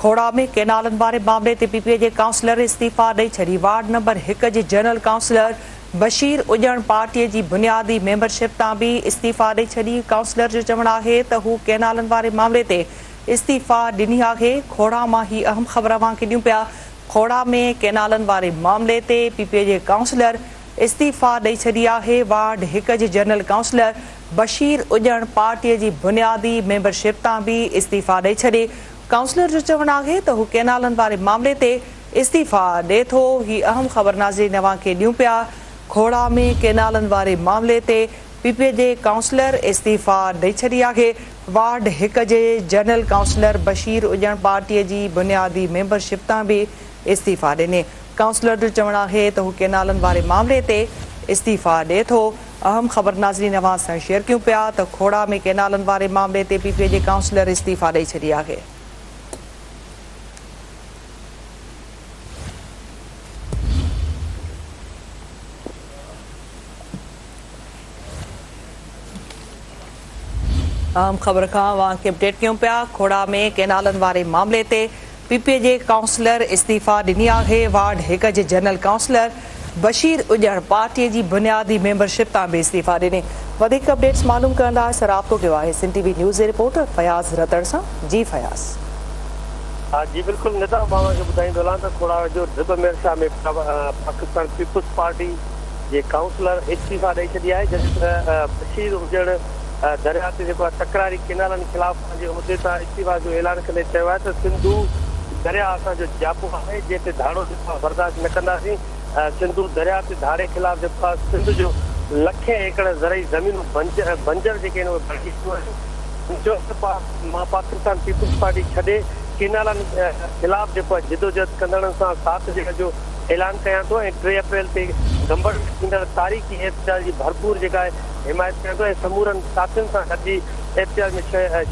खोड़ा में केनालन वारे मामले ते पीपीए जे काउंसलर इस्तीफ़ा ॾेई छॾी। वार्ड नंबर 1 जे जनरल काउंसलर बशीर उजण पार्टीअ जी बुनियादी मेंबरशिप तां बि इस्तीफ़ा ॾेई छॾी। काउंसलर जो चवणु आहे त हू केनालन वारे मामले ते इस्तीफ़ा ॾिनी आहे। खोड़ा मां ही अहम ख़बर अव्हांखे ॾियूं पिया। खोड़ा में केनालन वारे मामले ते पीपीए जे काउंसलर इस्तीफ़ा ॾेई छॾी आहे। वार्ड 1 जे जनरल काउंसलर बशीर उजण पार्टीअ जी बुनियादी मेंबरशिप तां बि इस्तीफ़ा ॾेई छॾी। काउंसलर जो चवणु आहे त हू केनालन वारे मामले ते इस्तीफ़ा ॾिए थो। ही अहम ख़बर नाज़रीन अव्हांखे ॾियूं पिया। खोड़ा में केनालन वारे मामले ते पीपीए जे काउंसलर इस्तीफ़ा ॾेई छॾी आहे। वार्ड 1 जे जनरल काउंसलर बशीर उजण पार्टीअ जी बुनियादी मेंबरशिप तां बि इस्तीफ़ा ॾिने। काउंसलर जो चवणु आहे त हू केनालन वारे मामले ते इस्तीफ़ा ॾिए थो। अहम ख़बर नाज़रीन अव्हां सां शेयर कयूं पिया त खोड़ा में केनालन वारे मामले ते पीपीए जे काउंसलर इस्तीफ़ा ॾेई छॾी आहे। अहम ख़बर खां अव्हांखे अपडेट कयूं पिया। खोड़ा में केनालन वारे मामले ते पीपीए जे काउंसलर इस्तीफ़ा ॾिनी आहे। वार्ड 1 जे जनरल काउंसलर बशीर उजण पार्टीअ जी बुनियादी मेंबरशिप तां बि इस्तीफ़ा ॾिने। वधीक अपडेट्स मालूम करण लाइ असां राब्तो कयो आहे सिंध टीवी न्यूज़ जे रिपोर्टर फयाज़ रतड़ सां। जी फयाज़। जी बिल्कुलु नेता तव्हांखे ॿुधाईंदो हलां त खोड़ा जो ढिब मिर्शा में पाकिस्तान पीपुल्स पार्टी जे काउंसलर इस्तीफ़ा ॾेई छॾी आहे। जॾहिं बशीर उजण दरिया ते जेको आहे तकरारी केनालनि ख़िलाफ़ पंहिंजे उहिदे तां इस्तीफ़ा जो ऐलान करे चयो आहे त सिंधू दरिया असांजो जापो आहे जंहिं ते धाड़ो जेको आहे बर्दाश्त न कंदासीं। सिंधू दरिया ते धाड़े ख़िलाफ़ जेको आहे सिंध जो लखे एकड़ ज़रई ज़मीनूं बंजर जेके आहिनि उहे भड़कियूं आहिनि। मां पाकिस्तान पीपुल्स पार्टी छॾे केनालनि ख़िलाफ़ जेको आहे जिदोजहद कंदड़नि सां साथ ॾियण जो ऐलान कयां थो ऐं 3 अप्रैल ते गंबड़ में थींदड़ तारीख़ी एहतिजाज जी भरपूर जेका आहे हिमायत कयां थो ऐं समूरनि साथियुनि सां गॾिजी एहतिजाज में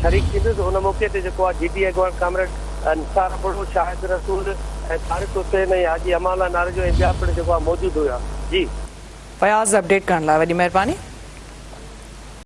शरीक थींदुसि। हुन मौक़े ते जेको आहे GD अॻवान कामरेड निसार अबड़ो, शाहिद रसूल ऐं तारिक हुसैन ऐं हाजी अमाला नारे जो ॿिया पिणु जेको आहे मौजूदु हुया। जी फयाज़ अपडेट करण लाइ वॾी महिरबानी।